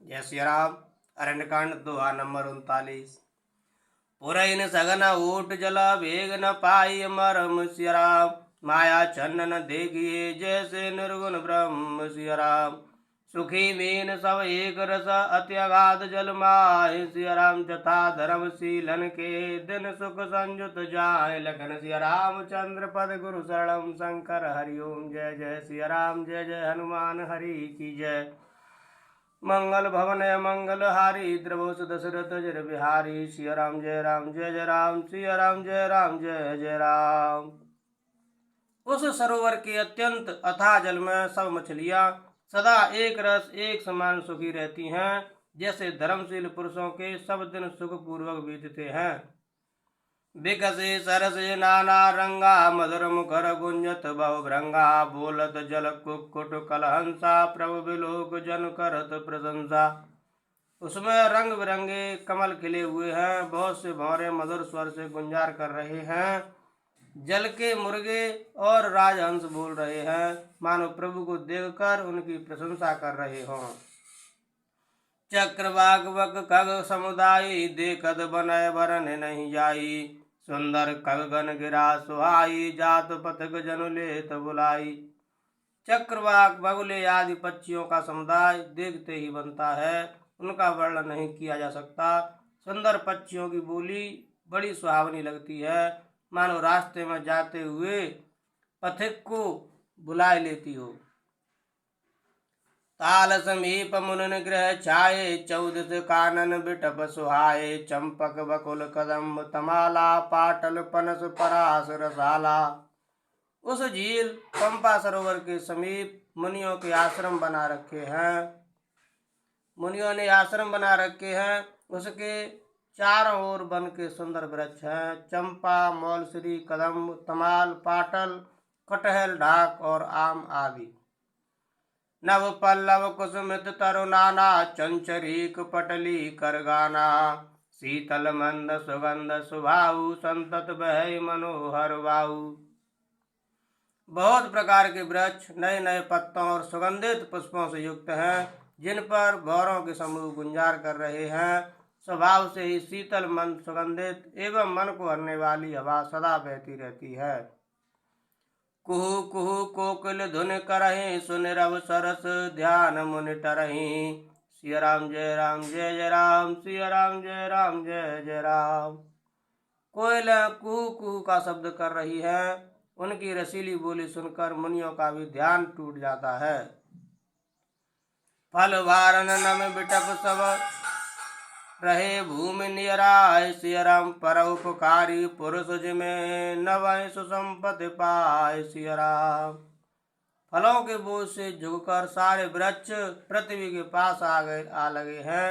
जय श्री राम। अरण्यकांड दोहा नंबर 39। पुरैन सघन ऊट जल वेग न पाई मरम सिया राम। माया छन्न न देखिए जैसे निर्गुण ब्रह्म सिया राम। सुखी मीन सब एक रस अति अगाध जल माहि सिया राम। जथा धर्मशीलन के दिन सुख संयुत जाय लखन सिया राम। चंद्र पद गुरु शरणम शंकर हरिओम। जय जय सिया राम, जय जय हनुमान हरि की जय। मंगल भवन मंगल हारी द्रवोस दशरथ जर बिहारी। सिया राम जय राम, जय जय राम, सिया राम जय राम, जय जय राम। उस सरोवर के अत्यंत अथाह जल में सब मछलियां सदा एक रस एक समान सुखी रहती हैं, जैसे धर्मशील पुरुषों के सब दिन सुख पूर्वक बीतते हैं। विकसे सरसे नाना रंगा मधुर मुखर गुंजत बहु भृंगा। बोलत जल कुक्कुट कलहंसा प्रभु बिलोक जन करत प्रशंसा। उसमें रंग बिरंगे कमल खिले हुए हैं, बहुत से भौरे मधुर स्वर से गुंजार कर रहे हैं। जल के मुर्गे और राजहंस बोल रहे हैं, मानो प्रभु को देखकर उनकी प्रशंसा कर रहे हों। चक्रवाक वक खग समुदायी देखत बनय बरन नहीं जाई। सुंदर खगगन गिरा सुहाई जात पथक जनु लेत बुलाई। चक्रवाक बगुले आदि पक्षियों का समुदाय देखते ही बनता है, उनका वर्णन नहीं किया जा सकता। सुंदर पक्षियों की बोली बड़ी सुहावनी लगती है, मानो रास्ते में जाते हुए पथिक को बुलाए लेती हो। ताल समीप मुनन ग्रह छाये चौदस कानन बिटप सुहाये। चंपक बकुल कदम्ब तमाला पाटल पनस परास रसाला। उस झील पंपा सरोवर के समीप मुनियों के आश्रम बना रखे हैं। मुनियों ने आश्रम बना रखे हैं, उसके चारों ओर वन के सुंदर वृक्ष हैं। चंपा, मौलश्री, कदम्ब, तमाल, पाटल, कटहल, ढाक और आम आदि। नव पल्लव कुसुमित तरुनाना चंचरीक पटली करगाना। शीतल मंद सुगंध सुभाऊ संतत बहै मनोहर वायु। बहुत प्रकार के वृक्ष नए नए पत्तों और सुगंधित पुष्पों से युक्त हैं, जिन पर भौरों के समूह गुंजार कर रहे हैं। स्वभाव से ही शीतल मंद सुगंधित एवं मन को हरने वाली हवा सदा बहती रहती है। कुहू कुहू कोकिल धुन करहि सुनि रव सरस ध्यान मुनि टरहि। सिया राम जय राम, जय जय राम, सिया राम जय राम, जय जय राम। कोयल कुहू कुहू का शब्द कर रही है, उनकी रसीली बोली सुनकर मुनियों का भी ध्यान टूट जाता है। फल वारन नम बिटप सब रहे भूमि नियराय। सिया राम परोपकारी पुरुष जिमे नवै सुसंपत्ति पाय। सिया राम फलों के बोझ से झुककर सारे वृक्ष पृथ्वी के पास आ लगे हैं,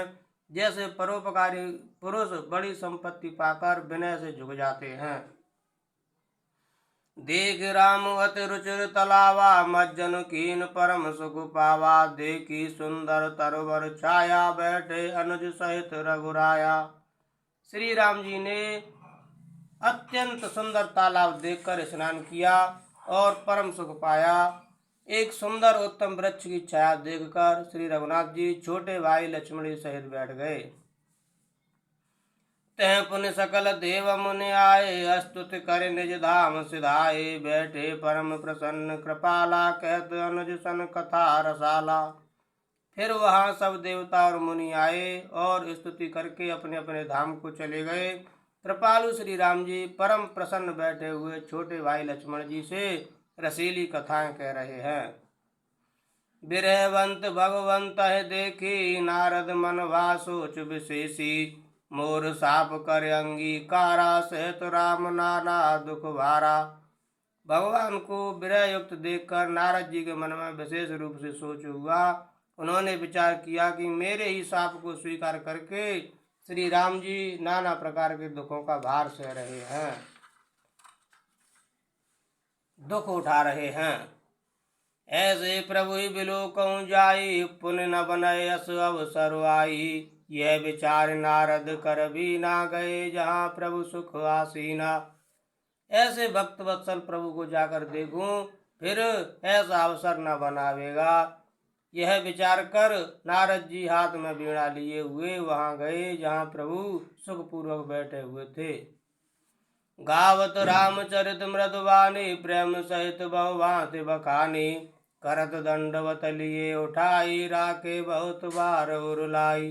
जैसे परोपकारी पुरुष बड़ी संपत्ति पाकर विनय से झुक जाते हैं। देख राम अति रुचिर तलावा मज्जन कीन परम सुख पावा। देखी सुंदर तरुवर छाया बैठे अनुज सहित रघुराया। श्री राम जी ने अत्यंत सुंदर तालाब देखकर स्नान किया और परम सुख पाया। एक सुंदर उत्तम वृक्ष की छाया देखकर श्री रघुनाथ जी छोटे भाई लक्ष्मण सहित बैठ गए। तह पुण्य सकल देव मुनि आए स्तुति कर निज धाम सिधाए। बैठे परम प्रसन्न कृपाला कहत अनुज सन कथा रसाला। फिर वहां सब देवता और मुनि आए और स्तुति करके अपने अपने धाम को चले गए। कृपालु श्री राम जी परम प्रसन्न बैठे हुए छोटे भाई लक्ष्मण जी से रसीली कथाएं कह रहे हैं। बिरहवंत भगवंत देखी नारद मन भा सोच विशेषी। मोर साप कर अंगीकारा सहत राम नाना दुख भारा। भगवान को विरह युक्त देखकर नारद जी के मन में विशेष रूप से सोच हुआ। उन्होंने विचार किया कि मेरे ही साप को स्वीकार करके श्री राम जी नाना प्रकार के दुखों का भार सह रहे हैं, दुख उठा रहे हैं। ऐसे प्रभु ही बिलोकऊं जाई पुण्य न बनय अस अवसर आई। यह विचार नारद कर भी ना गए जहाँ प्रभु सुख आसीना। ऐसे भक्त वत्सल प्रभु को जाकर देखूं, फिर ऐसा अवसर न बनावेगा। यह विचार कर नारद जी हाथ में वीणा लिए हुए वहां गए जहां प्रभु सुखपूर्वक बैठे हुए थे। गावत रामचरित मृदुवाणी प्रेम सहित बहु भांति बखानी करत दंडवत लिए उठाई राखे बहुत बार उरुलाई।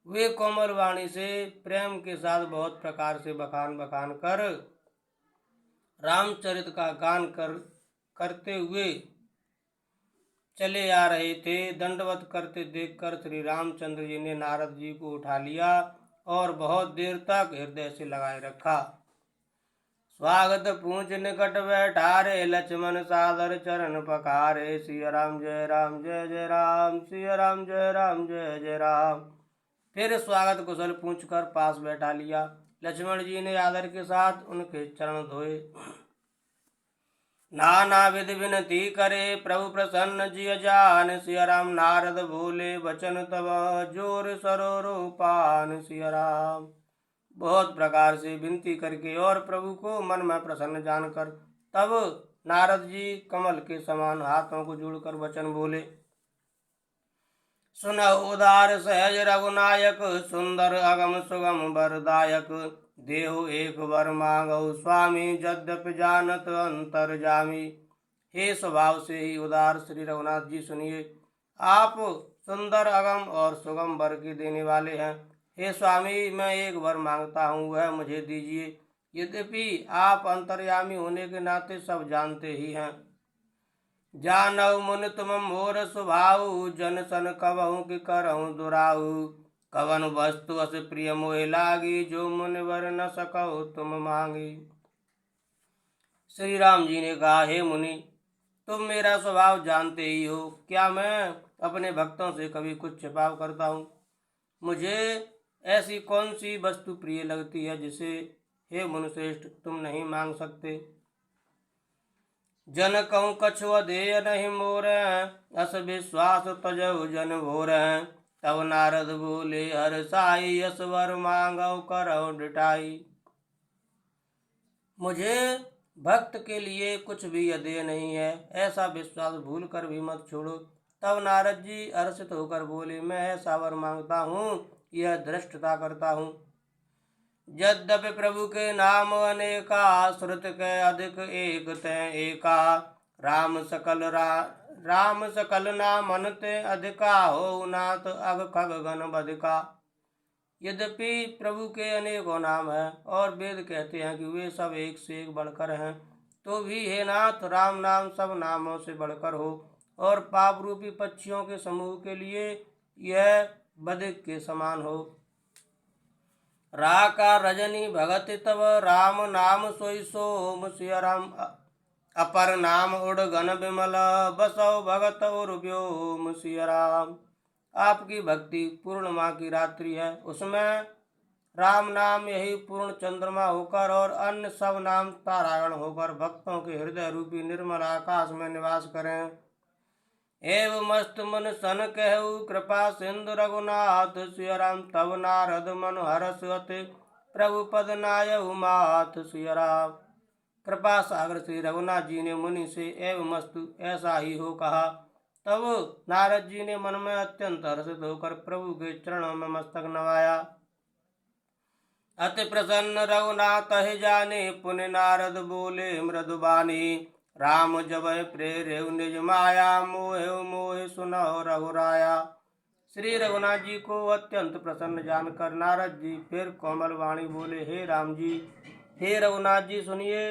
वे कोमल वाणी से प्रेम के साथ बहुत प्रकार से बखान बखान कर रामचरित का गान करते हुए चले आ रहे थे। दंडवत करते देखकर श्री रामचंद्र जी ने नारद जी को उठा लिया और बहुत देर तक हृदय से लगाए रखा। स्वागत पूछ निकट बैठारे लक्ष्मण सादर चरण पखारे सिया राम जय राम जय जय राम सिया राम जय राम जय जय राम। फिर स्वागत कुशल पूछ कर पास बैठा लिया। लक्ष्मण जी ने आदर के साथ उनके चरण धोए। नाना विधि विनती करे प्रभु प्रसन्न जिय जान सिया राम नारद बोले वचन तब जोर सरोरो पान सिया राम। बहुत प्रकार से विनती करके और प्रभु को मन में प्रसन्न जानकर तब नारद जी कमल के समान हाथों को जोड़कर वचन बोले। सुनहु उदार सहज रघुनायक सुंदर अगम सुगम वरदायक देहु एक वर मांगो स्वामी यद्यपि जानत अंतर जामी। हे स्वभाव से ही उदार श्री रघुनाथ जी सुनिए, आप सुंदर अगम और सुगम वर के देने वाले हैं। हे स्वामी, मैं एक वर मांगता हूँ, वह मुझे दीजिए। यद्यपि आप अंतर्यामी होने के नाते सब जानते ही हैं। जानऊ मुनि तुम मोर स्वभाव जन सन कबहू कि करहूँ दुराऊ। कवन वस्तु अस प्रिय मोह लागी जो मुनि वर न सको तुम मांगी। श्री राम जी ने कहा, हे मुनि, तुम मेरा स्वभाव जानते ही हो। क्या मैं अपने भक्तों से कभी कुछ छिपाव करता हूँ? मुझे ऐसी कौन सी वस्तु प्रिय लगती है जिसे हे मुनिश्रेष्ठ तुम नहीं मांग सकते? जन कहूँ कछु अधेय नहीं मोर अस विश्वास तजहु जन भोर। तब नारद बोले हर साई यस वर मांगो करहु डिठाई। मुझे भक्त के लिए कुछ भी अधेय नहीं है, ऐसा विश्वास भूल कर भी मत छोड़ो। तब नारद जी हर्षित होकर बोले, मैं ऐसा वर मांगता हूँ, यह धृष्टता करता हूँ। यद्यपि प्रभु के नाम अनेका श्रुत के अधिक एक तय एका। राम सकल नाम अनते अधिका हो नाथ अग खग गण बधिका। यद्यपि प्रभु के अनेकों नाम हैं और वेद कहते हैं कि वे सब एक से एक बढ़कर हैं, तो भी हे नाथ राम नाम सब नामों से बढ़कर हो और पाप रूपी पक्षियों के समूह के लिए यह बधिक के समान हो। राका रजनी भगत तब राम नाम सोई सोम सिया राम। अपर नाम उड़ गण विमल बसौ भगत और व्योम सिया राम। आपकी भक्ति पूर्णिमा की रात्रि है, उसमें राम नाम यही पूर्ण चंद्रमा होकर और अन्य सब नाम तारागण होकर भक्तों के हृदय रूपी निर्मल आकाश में निवास करें। एव मस्त मन सन कहु कृपा सिंधु रघुनाथ सिया राम। तब नारद मन हरस अति प्रभु पद नायहु माथ सिया राम। कृपा सागर श्री रघुनाथ जी ने मुनि से एव मस्तु ऐसा ही हो कहा। तब नारद जी ने मन में अत्यंत हर्षित होकर प्रभु के चरणों में मस्तक नवाया। अति प्रसन्न रघुनाथ ही जाने पुण्य नारद बोले मृदुबानी। राम जब प्रेरे निज माया मोहे मोहे सुनो रघुराया। श्री रघुनाथ जी को अत्यंत प्रसन्न जानकर नारद जी फिर कोमल वाणी बोले, हे राम जी, हे रघुनाथ जी सुनिए।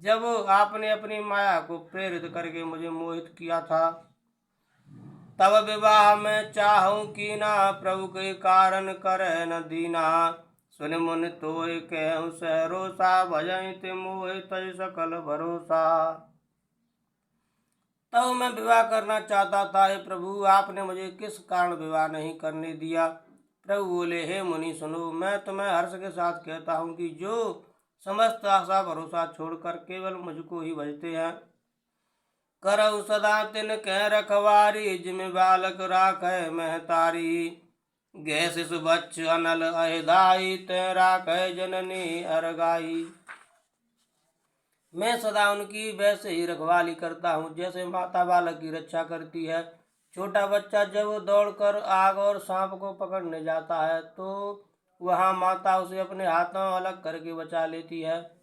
जब आपने अपनी माया को प्रेरित करके मुझे मोहित किया था, तब विवाह में चाहूं कि ना प्रभु के कारण करे न दीना। सुन मुनि तोय कहूँ सहरोसा भजई ते मोहि तय सकल भरोसा। तब मैं विवाह करना चाहता था, हे प्रभु आपने मुझे किस कारण विवाह नहीं करने दिया? प्रभु बोले, हे मुनि सुनो, मैं तुम्हें हर्ष के साथ कहता हूँ कि जो समस्त आशा भरोसा छोड़कर केवल मुझको ही भजते हैं, करऊ सदा तिन कह रखवारी जिम बालक राखै महतारी। गै शिशु बच्च अनल अहिदाई तय राखै जननी अरगाई। मैं सदा उनकी वैसे ही रखवाली करता हूँ जैसे माता बालक की रक्षा करती है। छोटा बच्चा जब दौड़कर आग और सांप को पकड़ने जाता है तो वहां माता उसे अपने हाथों अलग करके बचा लेती है।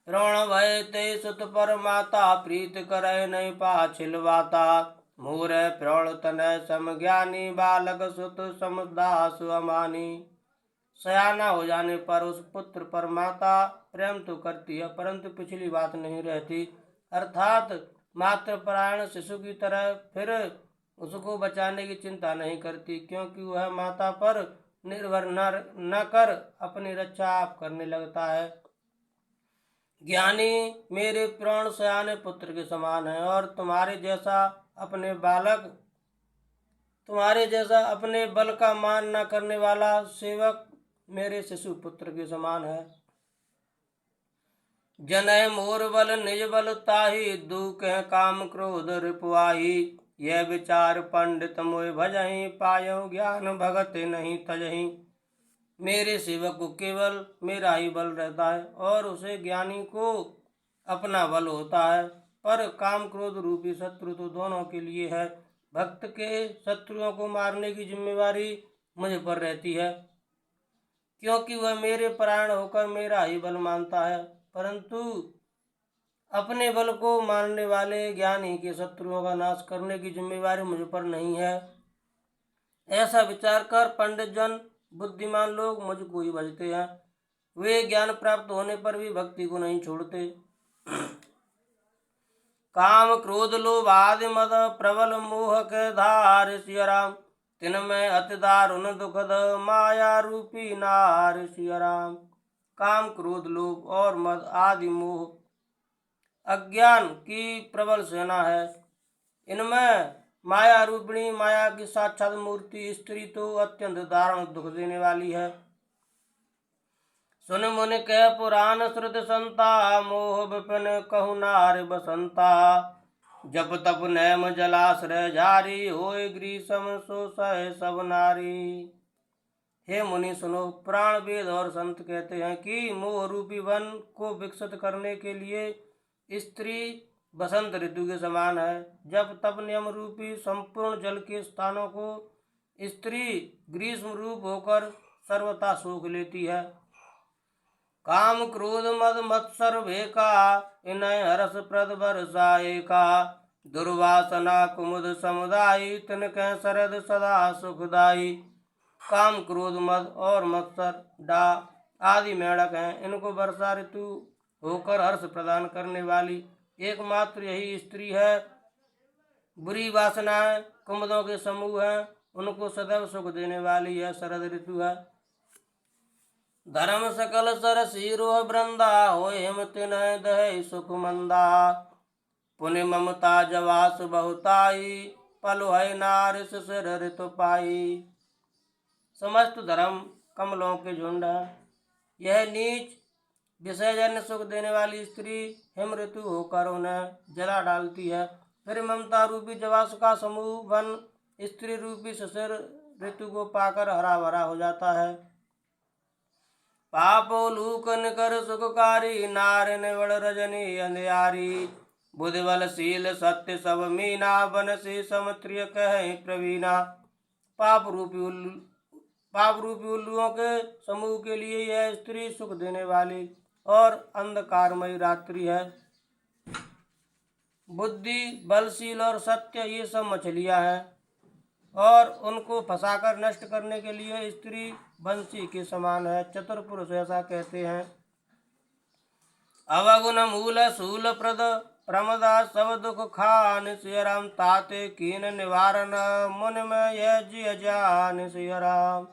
प्रण भय ते सुत पर माता प्रीत करे नहीं पाछिलवाता। मूर प्रण तनय सम ज्ञानी बालक सुत समदास अमानी। सयाना हो जाने पर उस पुत्र पर माता प्रेम तो करती है परंतु पिछली बात नहीं रहती, अर्थात मातृपरायण शिशु की तरह फिर उसको बचाने की चिंता नहीं करती, क्योंकि वह माता पर निर्भर न कर अपनी रक्षा आप करने लगता है। ज्ञानी मेरे प्राण सयाने पुत्र के समान है और तुम्हारे जैसा अपने बल का मान न करने वाला सेवक मेरे शिशु पुत्र के समान है। जनय मोर बल निज बल ताही दुख काम क्रोध रिपुआही। यह विचार पंडित मोय भजहि पायो ज्ञान भगत नहीं तजहि। मेरे सेवक को केवल मेरा ही बल रहता है और उसे ज्ञानी को अपना बल होता है, पर काम क्रोध रूपी शत्रु तो दोनों के लिए है। भक्त के शत्रुओं को मारने की जिम्मेवारी मुझ पर रहती है, क्योंकि वह मेरे परायण होकर मेरा ही बल मानता है, परंतु अपने बल को मानने वाले ज्ञानी के शत्रुओं का नाश करने की जिम्मेवारी मुझ पर नहीं है। ऐसा विचार कर पंडित जन बुद्धिमान लोग मुझको ही भजते हैं। वे ज्ञान प्राप्त होने पर भी भक्ति को नहीं छोड़ते। काम क्रोध लोभ आदि मद प्रबल मोह के धार सिया राम। तिनमें अति दारुण दुखद माया रूपी नार सिया राम। काम क्रोध लोभ और मद आदि मोह अज्ञान की प्रबल सेना है। इनमें माया रूपिणी माया की साक्षात मूर्ति स्त्री तो अत्यंत दारुण दुख देने वाली है। सुन मुनि कह पुराण श्रुति संता मोह विपिन कहु नार बसंता। जप तप नैम जलाश्रय जारी होय ग्रीसम सो सह सब नारी। हे मुनि सुनो, पुराण वेद और संत कहते हैं कि मोह रूपी वन को विकसित करने के लिए स्त्री बसंत ऋतु के समान है। जब तप नियम रूपी संपूर्ण जल के स्थानों को स्त्री ग्रीष्म रूप होकर सर्वथा सूख लेती है। काम क्रोध मद मत्सर भेका इनय हरस प्रद बरसाए का। दुर्वासना कुमुद समुदायी तिनके शरद सदा सुखदाई। काम क्रोध मद और मत्सर डा आदि मेढक हैं, इनको वर्षा ऋतु होकर हर्ष प्रदान करने वाली एकमात्र यही स्त्री है। बुरी वासनाएं कुमुदों के समूह हैं, उनको सदैव सुख देने वाली यह शरद ऋतु है। धर्म सकल सर शीरो वृंदा हो हिम तिनय दह सुख मंदा। पुण्य ममता जवास बहुताई पलो है नारिस सिर ऋतु पाई। समस्त धर्म कमलों के झुंड है। यह नीच विषयजन्य सुख देने वाली स्त्री हिम ऋतु होकर उन्हें जला डालती है। फिर ममता रूपी जवास का समूह वन स्त्री रूपी शिशिर ऋतु को पाकर हरा भरा हो जाता है। पापोलूक निकर सुखकारी नार निवड़ रजनी अंधियारी। बुद्धिबलशील सत्य सब मीना बन से समत्रिय कह प्रवीणा। पाप रूपी उल्लुओं के समूह के लिए यह स्त्री सुख देने वाली और अंधकारमयी रात्रि है। बुद्धि बलशील और सत्य ये सब मछलियां हैं और उनको फंसाकर नष्ट करने के लिए स्त्री बंसी के समान है। चतुर पुरुष ऐसा कहते हैं। अवगुण मूल शूल प्रद प्रमदा सब दुख खान सिया राम। ताते कीन निवारण मुन में यह जिय जान सिया राम।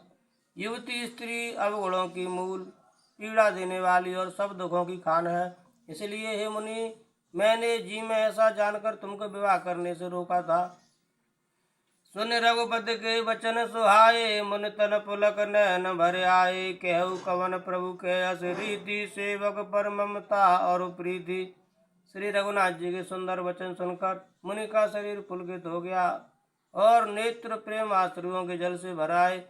युवती स्त्री अवगुणों की मूल पीड़ा देने वाली और सब दुखों की खान है, इसलिए हे मुनि मैंने जी में ऐसा जानकर तुमको विवाह करने से रोका था। सुन रघुपति के वचन सुहाए मुन तन पुलक नैन भर आए। कहु कवन प्रभु के अस रीति सेवक पर ममता और प्रीति। श्री रघुनाथ जी के सुंदर वचन सुनकर मुनि का शरीर पुलकित हो गया और नेत्र प्रेम आश्रुओं के जल से भर आए।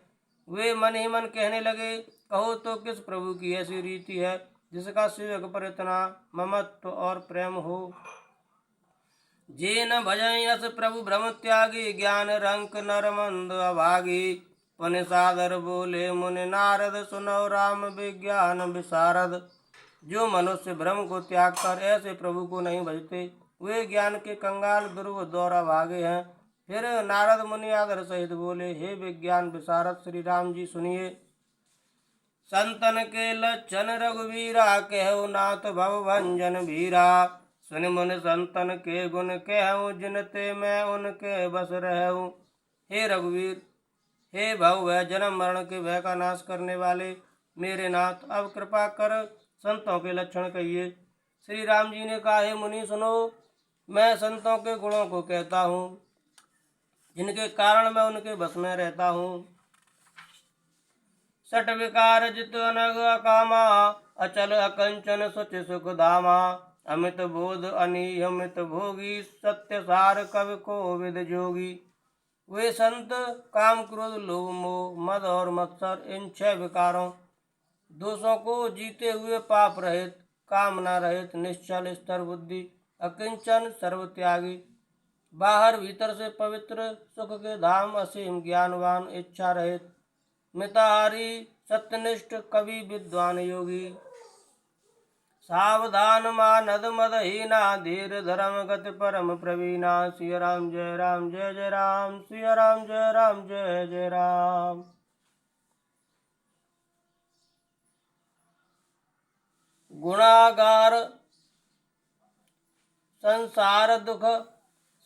वे मन ही मन कहने लगे, कहो तो किस प्रभु की ऐसी रीति है जिसका सेवक पर इतना ममत्व और प्रेम हो। जे न भजन यस प्रभु भ्रम त्यागी, ज्ञान रंक नर मंद अभागी। पुनि सादर बोले मुनि नारद, सुनो राम विज्ञान विशारद। जो मनुष्य भ्रम को त्याग कर ऐसे प्रभु को नहीं भजते, वे ज्ञान के कंगाल दुर्बुद्ध और अभागे हैं। फिर नारद मुनि आदर सहित बोले, हे विज्ञान विशारद श्री राम जी सुनिए। संतन के लक्षण रघुवीरा, कहु नाथ भव भंजन भीरा। सुन मुनि संतन के गुण कहूँ, जिनते मैं उनके बस रहूँ। हे रघुवीर, हे भव भय जन्म मरण के भय का नाश करने वाले मेरे नाथ, अब कृपा कर संतों के लक्षण कहिए। श्री राम जी ने कहा, हे मुनि सुनो, मैं संतों के गुणों को कहता हूँ, जिनके कारण मैं उनके बस में रहता हूँ। सठ विकार जित अनग अकामा, अचल अकंचन सुच सुख धामा। अमित बोध अनियमित भोगी, सत्य सार कवि को विद जोगी। वे संत काम क्रोध लोभ मोह मद और मत्सर, इन 6 विकारों दोषों को जीते हुए पाप रहित, कामना रहित, निश्चल स्तर बुद्धि, अकिंचन सर्व त्यागी, बाहर भीतर से पवित्र, सुख के धाम असीम ज्ञानवान, इच्छा रहित, मिताहारी, सत्यनिष्ठ, कवि विद्वान योगी। सावधान मानद मदहीना, धीर धर्म गति परम प्रवीणा। सिया राम जय राम जय जय राम, सिया राम जय राम जय जय राम। गुणागार संसार दुख,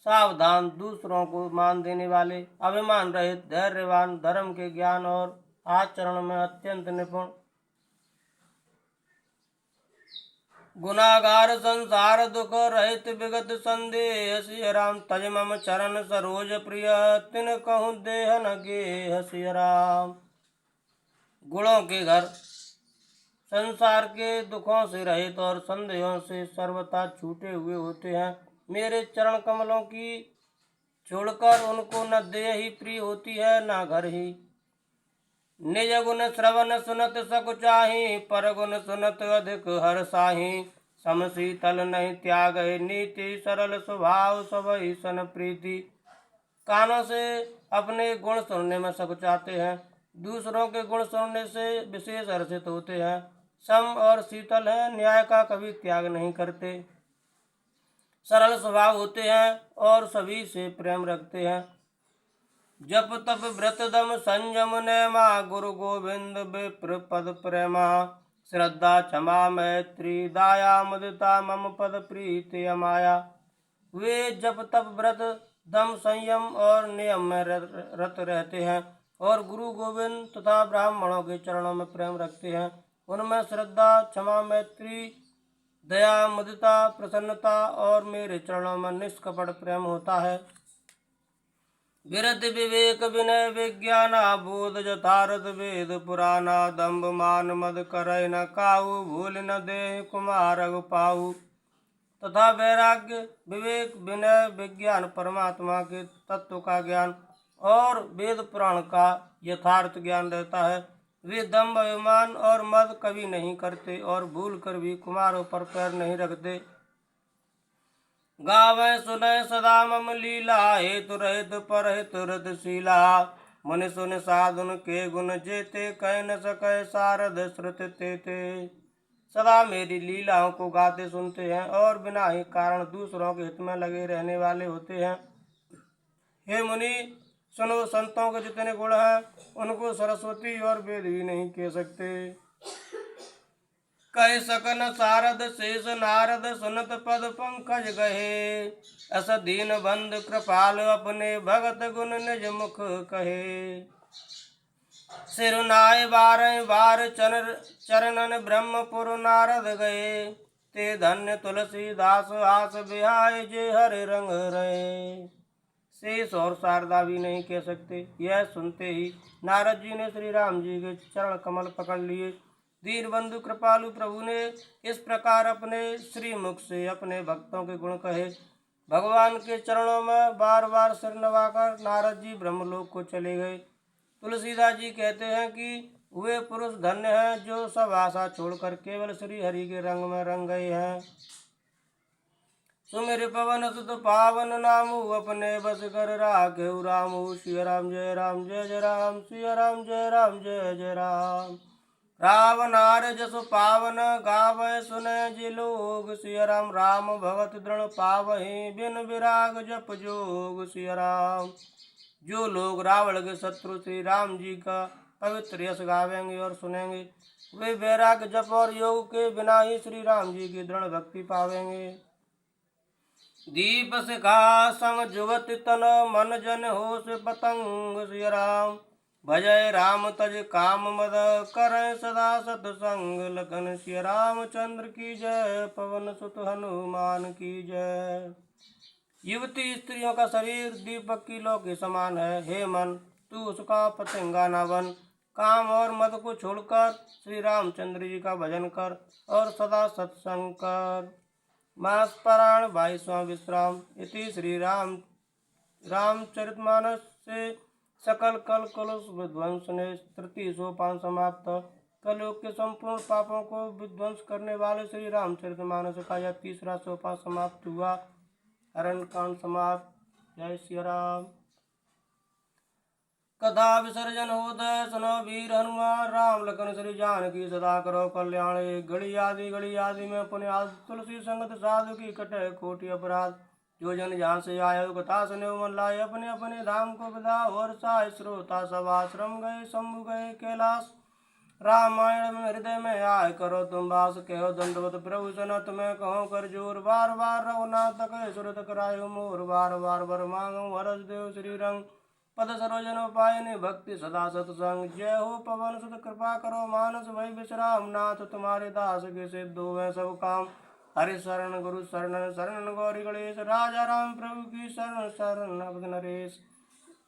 सावधान दूसरों को मान देने वाले, अभिमान रहित, धैर्यवान, धर्म के ज्ञान और आचरण में अत्यंत निपुण। गुनागार संसार दुख रहित, विगत संदेह। सिया राम तज मम चरण सरोज प्रिय, तिन कहूँ देह न गेह। सिया राम। गुणों के घर, संसार के दुखों से रहित और संदेहों से सर्वथा छूटे हुए होते हैं। मेरे चरण कमलों की छोड़कर उनको न देह ही प्रिय होती है, न घर ही। निज गुण श्रवण सुनत सकुचाही, पर गुण सुनत अधिक हर्षाही। सम शीतल नहीं त्याग नीति, सरल स्वभाव सबहि सन प्रीति। कानों से अपने गुण सुनने में सकुचाते हैं, दूसरों के गुण सुनने से विशेष हर्षित होते हैं। सम और शीतल है, न्याय का कभी त्याग नहीं करते, सरल स्वभाव होते हैं और सभी से प्रेम रखते हैं। जप तप व्रत दम संयम नेमा, गुरु गोविंद विप्र पद प्रेमा। श्रद्धा क्षमा मैत्री दाया, मुदिता मम पद प्रीति अमाया। वे जप तप व्रत दम संयम और नियम में रत रहते हैं और गुरु गोविंद तथा ब्राह्मणों के चरणों में प्रेम रखते हैं। उनमें श्रद्धा क्षमा मैत्री दया मुदिता प्रसन्नता और मेरे चरणों में निष्कपट प्रेम होता है। विरत विवेक विनय विज्ञाना, बोध यथारथ वेद पुराना। दम्भ मान मद करय न काहू, भूल न देह कुमार पाहू। तथा वैराग्य विवेक विनय विज्ञान, परमात्मा के तत्व का ज्ञान और वेद पुराण का यथार्थ ज्ञान रहता है। वे दम्भ अभिमान और मद कभी नहीं करते और भूल कर भी कुमारों पर पैर नहीं रखते। गावे सुनय सदा मम लीला, हेतु रहित परहित हृदशीला। मुनि सुन साधुन के गुण जेते, कह न सकै सारद श्रुत तेते। सदा मेरी लीलाओं को गाते सुनते हैं और बिना ही कारण दूसरों के हित में लगे रहने वाले होते हैं। हे मुनि सुनो, संतों के जितने गुण हैं उनको सरस्वती और वेद भी नहीं कह सकते। कह सकन सारद शेष नारद, सुनत पद पंकज गहे। अस दीन बंद कृपाल, अपने भगत गुण निज मुख कहे। सिरुनाय बारह बार चरणन, ब्रह्मपुर नारद गए। ते धन्य तुलसीदास, आस बिहाय जे हरे रंग रहे। शेष और शारदा भी नहीं कह सकते। यह सुनते ही नारद जी ने श्री राम जी के चरण कमल पकड़ लिए। दीनबंधु कृपालु प्रभु ने इस प्रकार अपने श्रीमुख से अपने भक्तों के गुण कहे। भगवान के चरणों में बार बार सिर नवाकर नारद जी ब्रह्मलोक को चले गए। तुलसीदास जी कहते हैं कि वे पुरुष धन्य हैं जो सब आशा छोड़कर केवल श्री हरि के रंग में रंग गए हैं। सुमिर पवन सुत पावन नामु अपने बस कर राखे रामु। सिया राम जय राम जय जय राम, सिया राम जय राम जय जय राम। रावण आर जस पावन गावै सुने जी लोग। सिया राम राम भगत दृढ़ पावहि बिन विराग जप जोग। सिया राम। जो लोग रावण के शत्रु श्री राम जी का पवित्र यश गावेंगे और सुनेंगे, वे वैराग जप और योग के बिना ही श्री राम जी की दृढ़ भक्ति पावेंगे। दीप शिखा संग जुगत तन मन जन होश पतंग। सिया राम भजय राम तज काम मद करय सदा सतसंग। लखन सिया रामचंद्र की जय, पवन सुत हनुमान की जय। युवती स्त्रियों का शरीर दीपक की लौ के समान है। हे मन, तू उसका पतंगा न बन। काम और मद को छोड़कर श्री रामचंद्र जी का भजन कर और सदा सत्संग कर। मास पारायण 22वां विश्राम। इति श्री रामचरितमानस से सकल कल कलुष विध्वंस ने तृतीय सोपान समाप्त। कलयुग के संपूर्ण पापों को विध्वंस करने वाले श्री रामचरितमानस का यह तीसरा सोपान समाप्त हुआ। अरण्य कांड समाप्त। जय श्री राम। कथा विसर्जन होदय सुनो वीर हनुमान। राम लखन श्री जानकी सदा करो कल्याण। घड़ी आदि में पुण्याद तुलसी संगत साधु की कटे कोटि अपराध। जो जन जहाँ से आये कथा सुने मन लाए। अपने अपने धाम को विदा और साय श्रोता सब आश्रम गए शंभु गए कैलाश। रामायण में हृदय में आय करो तुम वास। कहो दंडवत प्रभु सनत में कहो कर जोर। बार बार रघुनाथ कहे सुरत करायो मोर। बार बार वर मांगो हरस देव श्री रंग। पद सरोजन पायने भक्ति सदा सतसंग। जय हो पवन सुत कृपा करो मानस भय विश्राम। नाथ तुम्हारे दास के सिद्ध हुए सब काम। हरि शरण गुरु शरण शरण गौरी गणेश। राजा राम प्रभु की शरण शरण अवध नरेश।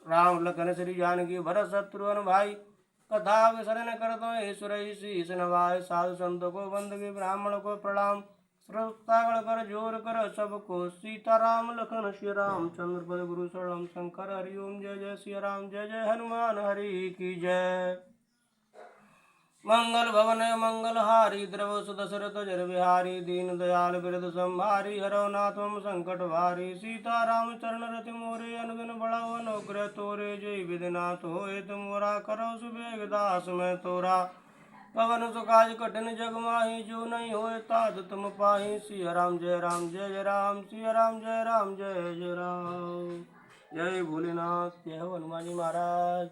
राम लखन श्री जानकी भरत शत्रुघ्न भाई। कथा विसर्जन कर दो ईश्वर शीस नवाय। साधु संत को बंदगी ब्राह्मण को प्रणाम। श्रोतागण कर जोर कर सबको। सीताराम लखन श्री रामचंद्र पद गुरु शरणम शंकर। हरिओम जय जय श्री राम जय जय हनुमान हरि की जय। मंगल भवन मंगल हारी द्रव सुदशरथ जर बिहारी। दीन दयाल बिरद संभारी हरौ नाथ मम संकट भारी। सीताराम चरण रति मोरे अनुदिन बढ़ाओ अनुग्रह तोरे। जय विधिनाथ होए तुम मोरा करो सुबेग दास मैं तोरा। पवन सुखाज कठिन जग माही। जो नहीं होए तात तुम पाही। सिया राम जय राम जय जय राम, सिया राम जय जय राम। जय भोलेनाथ। जय हो हनुमान जी महाराज।